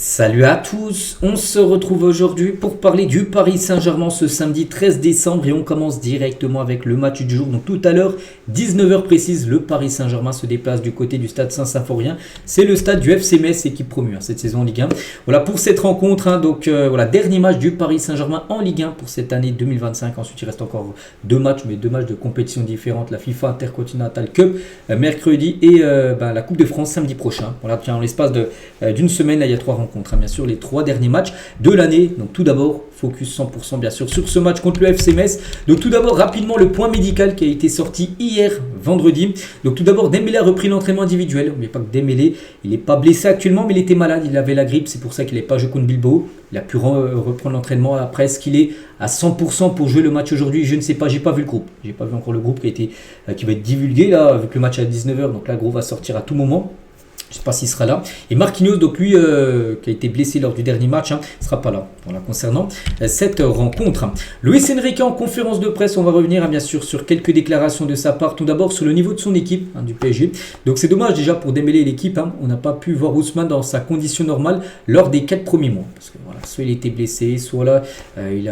Salut à tous, on se retrouve aujourd'hui pour parler du Paris Saint-Germain ce samedi 13 décembre et on commence directement avec le match du jour. Donc tout à l'heure, 19h précise, le Paris Saint-Germain se déplace du côté du stade Saint-Symphorien. C'est le stade du FC Metz, équipe promue cette saison en Ligue 1. Voilà pour cette rencontre, dernier match du Paris Saint-Germain en Ligue 1 pour cette année 2025. Ensuite il reste encore deux matchs de compétition différentes, la FIFA Intercontinental Cup mercredi et la Coupe de France samedi prochain. Voilà, en l'espace d'une semaine, là, il y a trois rencontres. Bien sûr, les trois derniers matchs de l'année. Donc tout d'abord, focus 100% bien sûr sur ce match contre le FC Metz. Donc tout d'abord, rapidement, le point médical qui a été sorti hier vendredi. Donc tout d'abord, Dembélé a repris l'entraînement individuel. N'oubliez pas que Dembélé, il n'est pas blessé actuellement, mais il était malade. Il avait la grippe, c'est pour ça qu'il n'est pas joué contre Bilbao. Il a pu reprendre l'entraînement après. Est-ce qu'il est à 100% pour jouer le match aujourd'hui? Je ne sais pas, j'ai pas vu le groupe. J'ai pas vu encore le groupe qui va être divulgué là, avec le match à 19h. Donc là, le groupe va sortir à tout moment. Je ne sais pas s'il sera là. Et Marquinhos, donc lui, qui a été blessé lors du dernier match, ne sera pas là. Voilà, concernant cette rencontre. Luis Enrique en conférence de presse, on va revenir bien sûr sur quelques déclarations de sa part. Tout d'abord sur le niveau de son équipe du PSG. Donc c'est dommage déjà pour Dembélé et l'équipe. On n'a pas pu voir Ousmane dans sa condition normale lors des 4 premiers mois. Parce que voilà, soit il était blessé, soit là, il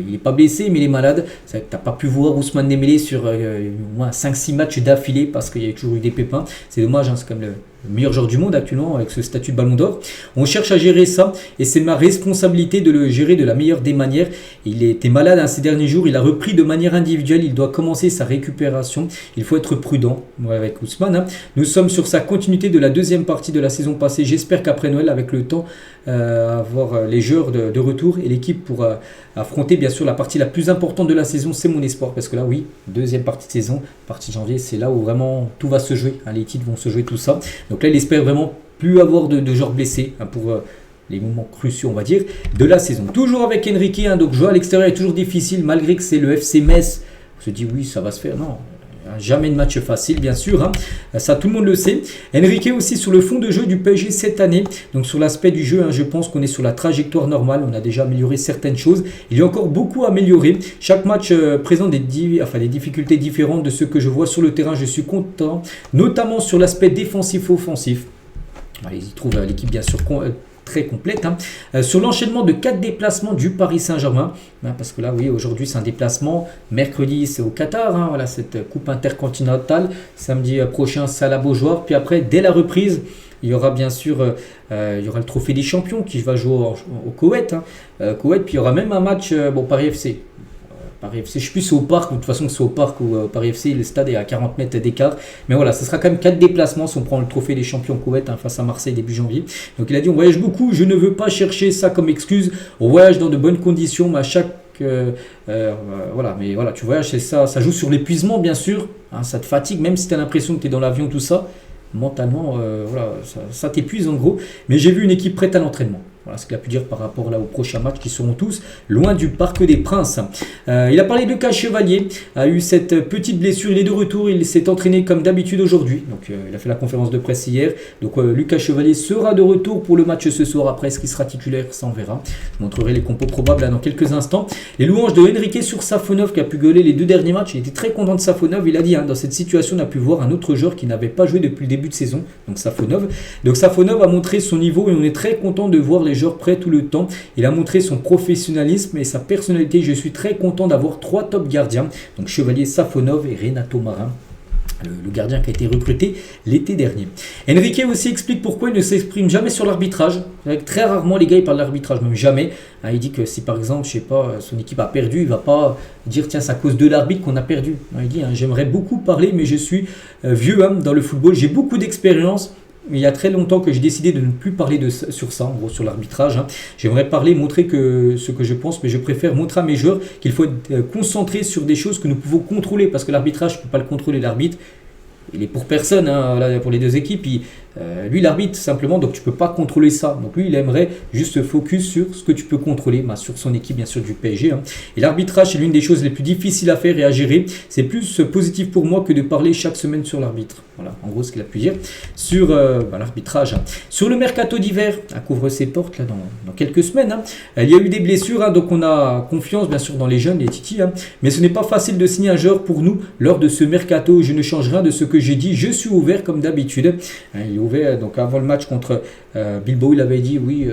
n'est pas blessé, mais il est malade. C'est vrai que tu n'as pas pu voir Ousmane Dembélé sur au moins 5-6 matchs d'affilée parce qu'il y a toujours eu des pépins. C'est dommage, c'est comme le meilleur joueur du monde actuellement avec ce statut de ballon d'or. On cherche à gérer ça et c'est ma responsabilité de le gérer de la meilleure des manières. Il était malade ces derniers jours, il a repris de manière individuelle, il doit commencer sa récupération. Il faut être prudent avec Ousmane. Nous sommes sur sa continuité de la deuxième partie de la saison passée. J'espère qu'après Noël, avec le temps, avoir les joueurs de retour et l'équipe pour affronter bien sûr la partie la plus importante de la saison, c'est mon espoir. Parce que là oui, deuxième partie de saison, partie de janvier, c'est là où vraiment tout va se jouer. Les titres vont se jouer, tout ça. Donc là, il espère vraiment plus avoir de joueurs blessés pour les moments cruciaux, on va dire, de la saison. Toujours avec Enrique, donc jouer à l'extérieur est toujours difficile, malgré que c'est le FC Metz. On se dit oui, ça va se faire. Non, jamais de match facile, bien sûr. Ça, tout le monde le sait. Enrique aussi sur le fond de jeu du PSG cette année. Donc sur l'aspect du jeu, je pense qu'on est sur la trajectoire normale. On a déjà amélioré certaines choses. Il y a encore beaucoup à améliorer. Chaque match présente des difficultés différentes de ce que je vois sur le terrain. Je suis content, notamment sur l'aspect défensif-offensif. Ils y trouvent l'équipe bien sûr très complète. Sur l'enchaînement de 4 déplacements du Paris Saint-Germain, parce que là oui, aujourd'hui c'est un déplacement, mercredi c'est au Qatar, voilà, cette coupe intercontinentale, samedi prochain c'est à la Beaujoire, puis après dès la reprise il y aura bien sûr il y aura le trophée des champions qui va jouer au Koweït, puis il y aura même un match Paris FC. Paris FC, je ne sais plus si c'est au parc, de toute façon c'est au parc ou Paris FC, le stade est à 40 mètres d'écart. Mais voilà, ce sera quand même 4 déplacements si on prend le trophée des champions Koweït face à Marseille début janvier. Donc il a dit on voyage beaucoup, je ne veux pas chercher ça comme excuse, on voyage dans de bonnes conditions, mais à chaque... mais voilà, tu voyages, c'est ça, ça joue sur l'épuisement bien sûr, ça te fatigue, même si tu as l'impression que tu es dans l'avion, tout ça, mentalement, ça t'épuise en gros. Mais j'ai vu une équipe prête à l'entraînement. Voilà ce qu'il a pu dire par rapport aux prochains matchs qui seront tous loin du Parc des Princes. Il a parlé de Lucas Chevalier, a eu cette petite blessure, il est de retour, il s'est entraîné comme d'habitude aujourd'hui. Donc il a fait la conférence de presse hier. Donc Lucas Chevalier sera de retour pour le match ce soir. Après, est-ce qu'il sera titulaire? Ça on verra. Je montrerai les compos probables dans quelques instants. Les louanges de Enrique sur Safonov qui a pu gueuler les 2 derniers matchs. Il était très content de Safonov. Il a dit dans cette situation on a pu voir un autre joueur qui n'avait pas joué depuis le début de saison. Donc Safonov a montré son niveau et on est très content de voir les joueurs prêts tout le temps. Il a montré son professionnalisme et sa personnalité. Je suis très content d'avoir 3 top gardiens. Donc Chevalier, Safonov et Renato Marin. Le gardien qui a été recruté l'été dernier. Enrique aussi explique pourquoi il ne s'exprime jamais sur l'arbitrage. Très rarement les gars ils parlent de l'arbitrage, même jamais. Il dit que si par exemple, je sais pas, son équipe a perdu, il va pas dire tiens c'est à cause de l'arbitre qu'on a perdu. Il dit j'aimerais beaucoup parler mais je suis vieux dans le football, j'ai beaucoup d'expérience. Il y a très longtemps que j'ai décidé de ne plus parler sur ça, en gros sur l'arbitrage. J'aimerais montrer ce que je pense, mais je préfère montrer à mes joueurs qu'il faut être concentré sur des choses que nous pouvons contrôler, parce que l'arbitrage, je ne peux pas le contrôler, l'arbitre. Il est pour personne, pour les 2 équipes. Lui, l'arbitre, simplement, donc tu ne peux pas contrôler ça. Donc lui, il aimerait juste focus sur ce que tu peux contrôler, sur son équipe, bien sûr, du PSG. Et l'arbitrage, c'est l'une des choses les plus difficiles à faire et à gérer. C'est plus positif pour moi que de parler chaque semaine sur l'arbitre. Voilà, en gros, ce qu'il a pu dire sur l'arbitrage. Sur le mercato d'hiver, à couvre ses portes là, dans quelques semaines. Il y a eu des blessures, donc on a confiance, bien sûr, dans les jeunes, les titis. Mais ce n'est pas facile de signer un joueur pour nous lors de ce mercato. Je ne change rien de ce que que j'ai dit, je suis ouvert comme d'habitude. Il est ouvert, donc avant le match contre Bilbao, il avait dit oui,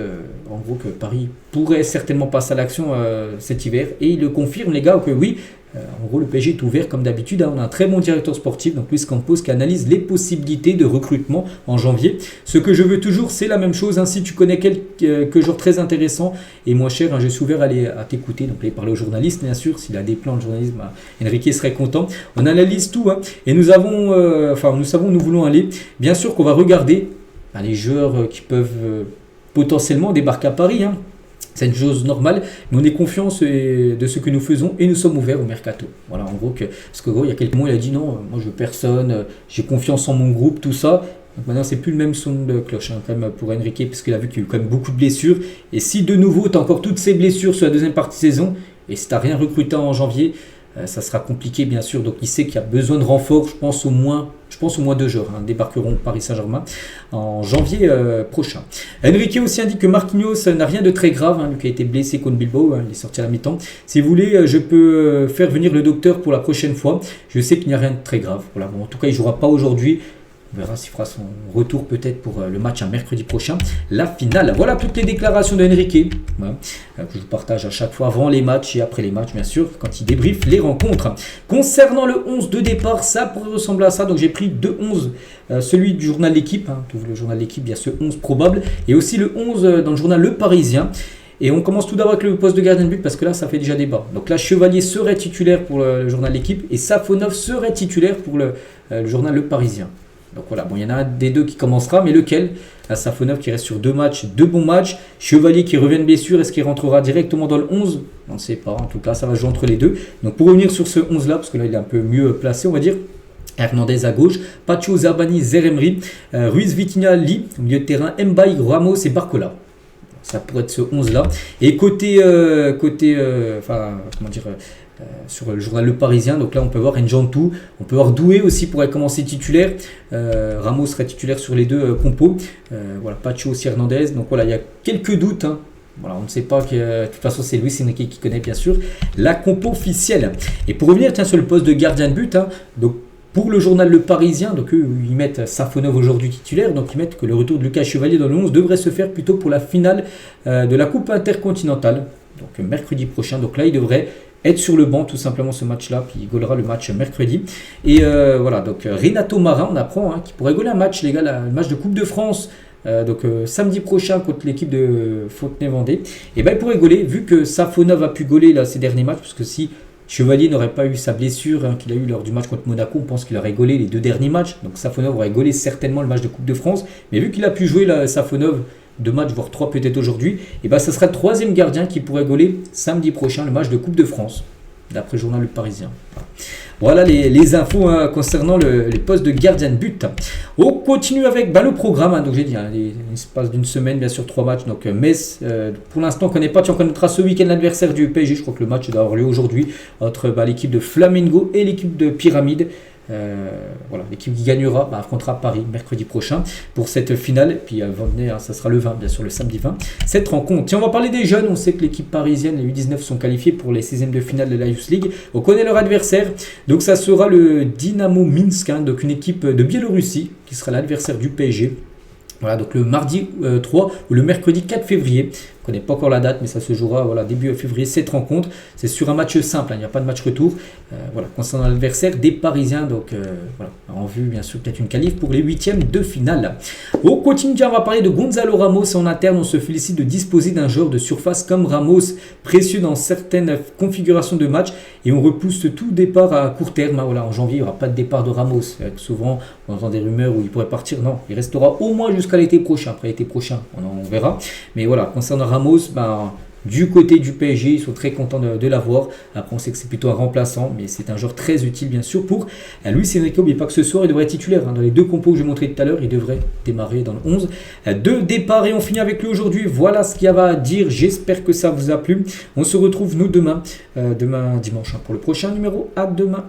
en gros que Paris pourrait certainement passer à l'action cet hiver. Et il le confirme, les gars, que oui. En gros, le PSG est ouvert comme d'habitude. On a un très bon directeur sportif, donc Luis Campos, qui analyse les possibilités de recrutement en janvier. Ce que je veux toujours, c'est la même chose. Si tu connais quelques joueurs très intéressants et moins chers, je suis ouvert à t'écouter. Donc, aller parler aux journalistes, bien sûr. S'il a des plans de journalisme, Enrique serait content. On analyse tout. Et nous savons où nous voulons aller. Bien sûr qu'on va regarder les joueurs qui peuvent potentiellement débarquer à Paris. C'est une chose normale, mais on est confiant de ce que nous faisons et nous sommes ouverts au mercato. Voilà, en gros, parce que gros, il y a quelques mois, il a dit non, moi je veux personne, j'ai confiance en mon groupe, tout ça. Donc maintenant, c'est plus le même son de cloche quand même pour Enrique, parce qu'il a vu qu'il y a eu quand même beaucoup de blessures. Et si de nouveau, tu as encore toutes ces blessures sur la deuxième partie de saison, et si tu n'as rien recruté en janvier, ça sera compliqué bien sûr. Donc il sait qu'il y a besoin de renfort, je pense au moins 2 joueurs débarqueront au Paris Saint-Germain en janvier prochain. Enrique aussi indique que Marquinhos n'a rien de très grave, lui qui a été blessé contre Bilbao, il est sorti à la mi-temps. Si vous voulez, je peux faire venir le docteur pour la prochaine fois. Je sais qu'il n'y a rien de très grave. Voilà. Bon, en tout cas, il ne jouera pas aujourd'hui. On verra s'il fera son retour peut-être pour le match à mercredi prochain, la finale. Voilà toutes les déclarations d'Enrique, que je vous partage à chaque fois avant les matchs et après les matchs, bien sûr, quand il débriefe les rencontres. Concernant le 11 de départ, ça pourrait ressembler à ça. Donc j'ai pris 2 11, celui du journal L'équipe. Tu ouvres le journal L'équipe, il y a ce 11 probable. Et aussi le 11 dans le journal Le Parisien. Et on commence tout d'abord avec le poste de gardien de but parce que là, ça fait déjà débat. Donc là, Chevalier serait titulaire pour le journal L'équipe et Safonov serait titulaire pour le journal Le Parisien. Donc voilà, bon, il y en a un des deux qui commencera, mais lequel? Safonov qui reste sur 2 matchs, 2 bons matchs. Chevalier qui revient de blessure, est-ce qu'il rentrera directement dans le 11? On ne sait pas, en tout cas, ça va jouer entre les deux. Donc pour revenir sur ce 11-là, parce que là, il est un peu mieux placé, on va dire. Hernandez à gauche, Pacho, Zabani, Zeremri, Ruiz, Vitinha, Lee, au milieu de terrain, Mbaye, Ramos et Barcola. Ça pourrait être ce 11-là. Et sur le journal Le Parisien, donc là on peut voir Njantou, on peut voir Doué aussi pourrait commencer titulaire, Ramos serait titulaire sur les 2 compos, voilà, Pacho aussi Hernandez, donc voilà, il y a quelques doutes, Voilà, on ne sait pas, de toute façon c'est Luis Enrique qui connaît bien sûr la compo officielle. Et pour revenir sur le poste de gardien de but, donc pour le journal Le Parisien, donc eux, ils mettent Safonov aujourd'hui titulaire, donc ils mettent que le retour de Lucas Chevalier dans le 11 devrait se faire plutôt pour la finale de la Coupe intercontinentale, donc mercredi prochain, donc là il devrait être sur le banc tout simplement ce match-là, puis il gaulera le match mercredi. Et voilà, donc Renato Marin, on apprend qu'il pourrait gauler un match, les gars, le match de Coupe de France, samedi prochain contre l'équipe de Fontenay-Vendée. Et il pourrait gauler, vu que Safonov a pu gauler là, ces derniers matchs, parce que si Chevalier n'aurait pas eu sa blessure qu'il a eu lors du match contre Monaco, on pense qu'il aurait gaulé les 2 derniers matchs, donc Safonov aurait gaulé certainement le match de Coupe de France, mais vu qu'il a pu jouer Safonov 2 matchs, voire 3 peut-être aujourd'hui, et ce sera le 3e gardien qui pourrait gauler samedi prochain le match de Coupe de France, d'après le journal Le Parisien. Voilà les infos concernant les postes de gardien de but. On continue avec le programme, donc j'ai dit, l'espace d'une semaine, bien sûr 3 matchs, donc Metz, pour l'instant on ne connaît pas, tu en connaîtras ce week-end l'adversaire du PSG, je crois que le match doit avoir lieu aujourd'hui, entre l'équipe de Flamengo et l'équipe de Pyramide. Voilà, l'équipe qui gagnera affrontera Paris mercredi prochain pour cette finale. Puis ça sera le 20, bien sûr, le samedi 20. Cette rencontre. Si on va parler des jeunes, on sait que l'équipe parisienne, les U19 sont qualifiés pour les 16e de finale de la Youth League. On connaît leur adversaire. Donc ça sera le Dynamo Minsk, donc une équipe de Biélorussie qui sera l'adversaire du PSG. Voilà, donc le mardi 3 ou le mercredi 4 février. On ne connaît pas encore la date, mais ça se jouera début février, cette rencontre. C'est sur un match simple, il n'y a pas de match retour. Concernant l'adversaire des Parisiens, donc en vue, bien sûr, peut-être une qualif pour les 8e de finale. On continue, on va parler de Gonzalo Ramos en interne. On se félicite de disposer d'un joueur de surface comme Ramos, précieux dans certaines configurations de match. Et on repousse tout départ à court terme. En janvier, il n'y aura pas de départ de Ramos. Souvent, on entend des rumeurs où il pourrait partir. Non, il restera au moins jusqu'à l'été prochain. Après l'été prochain, on verra. Mais voilà, concernant Ramos, du côté du PSG, ils sont très contents de l'avoir. Après, on sait que c'est plutôt un remplaçant, mais c'est un joueur très utile, bien sûr, pour Luis Enrique. N'oubliez pas que ce soir, il devrait être titulaire. Dans les 2 compos que j'ai montré tout à l'heure, il devrait démarrer dans le 11 de départ. Et on finit avec lui aujourd'hui. Voilà ce qu'il y avait à dire. J'espère que ça vous a plu. On se retrouve, nous, demain dimanche, pour le prochain numéro. À demain.